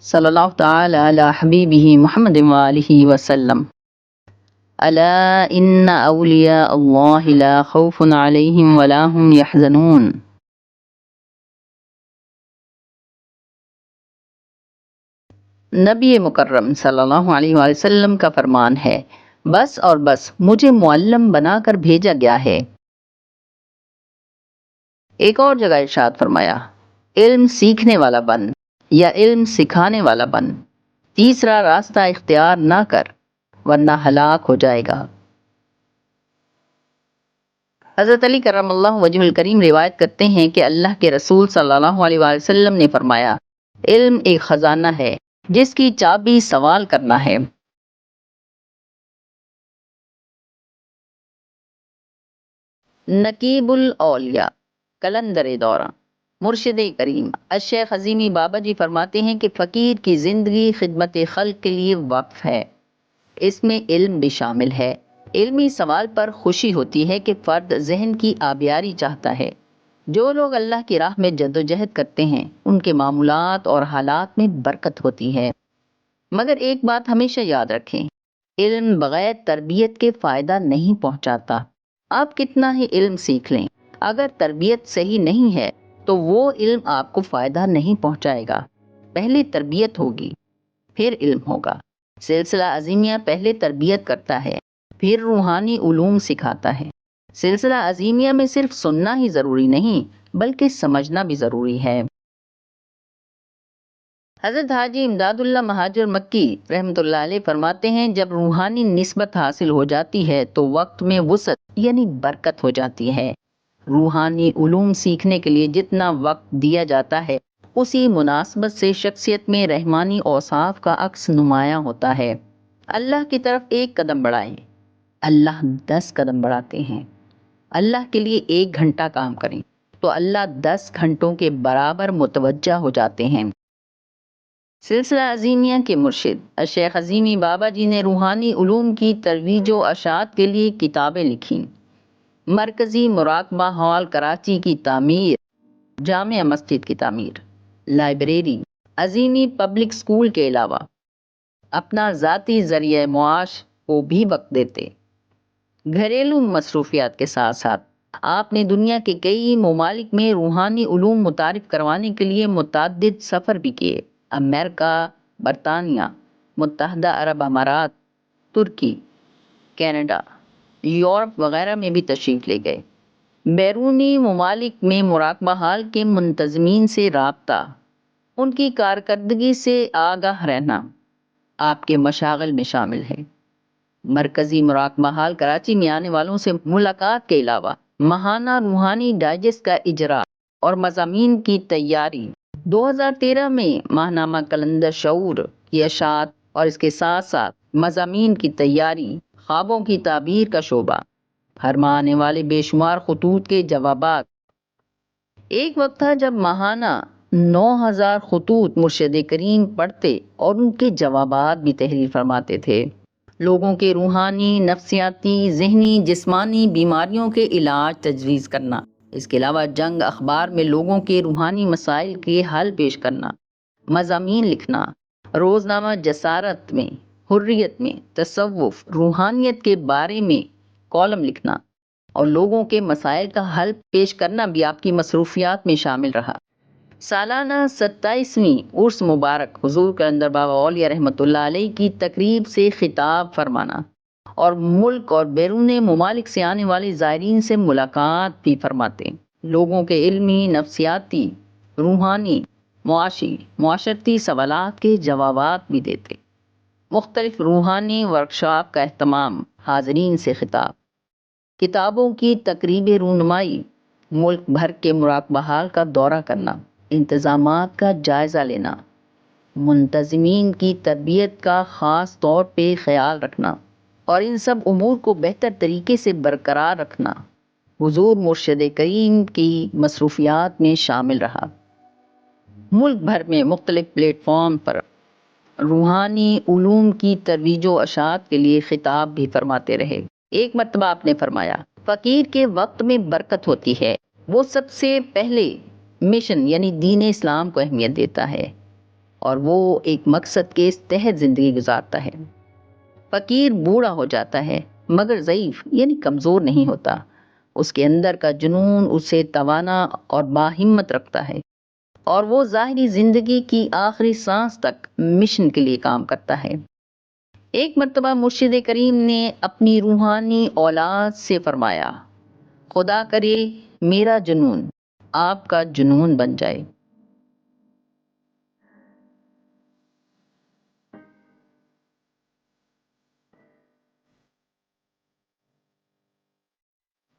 صلی اللہ تعالی علی حبیبہ محمد وآلہ وسلم۔ الا ان اولیاء اللہ لا خوف علیہم ولا هم یحزنون۔ نبی مکرم صلی اللہ علیہ وآلہ وسلم کا فرمان ہے، بس اور بس مجھے معلم بنا کر بھیجا گیا ہے۔ ایک اور جگہ ارشاد فرمایا، علم سیکھنے والا بن یا علم سکھانے والا بن، تیسرا راستہ اختیار نہ کر ورنہ ہلاک ہو جائے گا۔ حضرت علی کرم اللہ وجہ الکریم روایت کرتے ہیں کہ اللہ کے رسول صلی اللہ علیہ وآلہ وسلم نے فرمایا، علم ایک خزانہ ہے جس کی چابی سوال کرنا ہے۔ نقیب الاولیاء کلندر دورہ مرشد کریم الشیخ عظیمی بابا جی فرماتے ہیں کہ فقیر کی زندگی خدمت خلق کے لیے وقف ہے، اس میں علم بھی شامل ہے۔ علمی سوال پر خوشی ہوتی ہے کہ فرد ذہن کی آبیاری چاہتا ہے۔ جو لوگ اللہ کی راہ میں جدوجہد کرتے ہیں ان کے معمولات اور حالات میں برکت ہوتی ہے۔ مگر ایک بات ہمیشہ یاد رکھیں، علم بغیر تربیت کے فائدہ نہیں پہنچاتا۔ آپ کتنا ہی علم سیکھ لیں، اگر تربیت صحیح نہیں ہے تو وہ علم آپ کو فائدہ نہیں پہنچائے گا۔ پہلے تربیت ہوگی پھر علم ہوگا۔ سلسلہ عظیمیہ پہلے تربیت کرتا ہے پھر روحانی علوم سکھاتا ہے۔ سلسلہ عظیمیہ میں صرف سننا ہی ضروری نہیں بلکہ سمجھنا بھی ضروری ہے۔ حضرت حاجی امداد اللہ مہاجر مکی رحمۃ اللہ علیہ فرماتے ہیں، جب روحانی نسبت حاصل ہو جاتی ہے تو وقت میں وسعت یعنی برکت ہو جاتی ہے۔ روحانی علوم سیکھنے کے لیے جتنا وقت دیا جاتا ہے اسی مناسبت سے شخصیت میں رحمانی اوصاف کا عکس نمایاں ہوتا ہے۔ اللہ کی طرف ایک قدم بڑھائیں، اللہ 10 قدم بڑھاتے ہیں۔ اللہ کے لیے 1 گھنٹہ کام کریں تو اللہ 10 گھنٹوں کے برابر متوجہ ہو جاتے ہیں۔ سلسلہ عظیمیہ کے مرشد الشیخ عظیمی بابا جی نے روحانی علوم کی ترویج و اشاعت کے لیے کتابیں لکھیں۔ مرکزی مراقبہ ہال کراچی کی تعمیر، جامع مسجد کی تعمیر، لائبریری، عظیمی پبلک اسکول کے علاوہ اپنا ذاتی ذریعہ معاش کو بھی وقت دیتے۔ گھریلو مصروفیات کے ساتھ ساتھ آپ نے دنیا کے کئی ممالک میں روحانی علوم متعارف کروانے کے لیے متعدد سفر بھی کیے۔ امریکہ، برطانیہ، متحدہ عرب امارات، ترکی، کینیڈا، یورپ وغیرہ میں بھی تشریف لے گئے۔ بیرونی ممالک میں مراقبہ حال کے منتظمین سے رابطہ، ان کی کارکردگی سے آگاہ رہنا آپ کے مشاغل میں شامل ہے۔ مرکزی مراقبہ حال کراچی میں آنے والوں سے ملاقات کے علاوہ ماہانہ روحانی ڈائجسٹ کا اجرا اور مضامین کی تیاری۔ 2013 میں ماہنامہ کلندر شعور کی اشاعت اور اس کے ساتھ ساتھ مضامین کی تیاری، خوابوں کی تعبیر کا شعبہ، ہر ماہ آنے والے بے شمار خطوط کے جوابات۔ ایک وقت تھا جب ماہانہ 9000 خطوط مرشد کریم پڑھتے اور ان کے جوابات بھی تحریر فرماتے تھے۔ لوگوں کے روحانی، نفسیاتی، ذہنی، جسمانی بیماریوں کے علاج تجویز کرنا، اس کے علاوہ جنگ اخبار میں لوگوں کے روحانی مسائل کے حل پیش کرنا، مضامین لکھنا، روزنامہ جسارت میں، حریت میں، تصوف، روحانیت کے بارے میں کالم لکھنا اور لوگوں کے مسائل کا حل پیش کرنا بھی آپ کی مصروفیات میں شامل رہا۔ سالانہ 27ویں عرس مبارک حضور کلندر بابا اولیاء رحمۃ اللہ علیہ کی تقریب سے خطاب فرمانا اور ملک اور بیرون ممالک سے آنے والے زائرین سے ملاقات بھی فرماتے، لوگوں کے علمی، نفسیاتی، روحانی، معاشی، معاشرتی سوالات کے جوابات بھی دیتے۔ مختلف روحانی ورکشاپ کا اہتمام، حاضرین سے خطاب، کتابوں کی تقریب رونمائی، ملک بھر کے مراقبہ حال کا دورہ کرنا، انتظامات کا جائزہ لینا، منتظمین کی تربیت کا خاص طور پہ خیال رکھنا اور ان سب امور کو بہتر طریقے سے برقرار رکھنا حضور مرشد کریم کی مصروفیات میں شامل رہا۔ ملک بھر میں مختلف پلیٹ فارم پر روحانی علوم کی ترویج و اشاعت کے لیے خطاب بھی فرماتے رہے۔ ایک مرتبہ آپ نے فرمایا، فقیر کے وقت میں برکت ہوتی ہے، وہ سب سے پہلے مشن یعنی دین اسلام کو اہمیت دیتا ہے اور وہ ایک مقصد کے تحت زندگی گزارتا ہے۔ فقیر بوڑھا ہو جاتا ہے مگر ضعیف یعنی کمزور نہیں ہوتا۔ اس کے اندر کا جنون اسے توانا اور باہمت رکھتا ہے اور وہ ظاہری زندگی کی آخری سانس تک مشن کے لیے کام کرتا ہے۔ ایک مرتبہ مرشد کریم نے اپنی روحانی اولاد سے فرمایا، خدا کرے میرا جنون آپ کا جنون بن جائے۔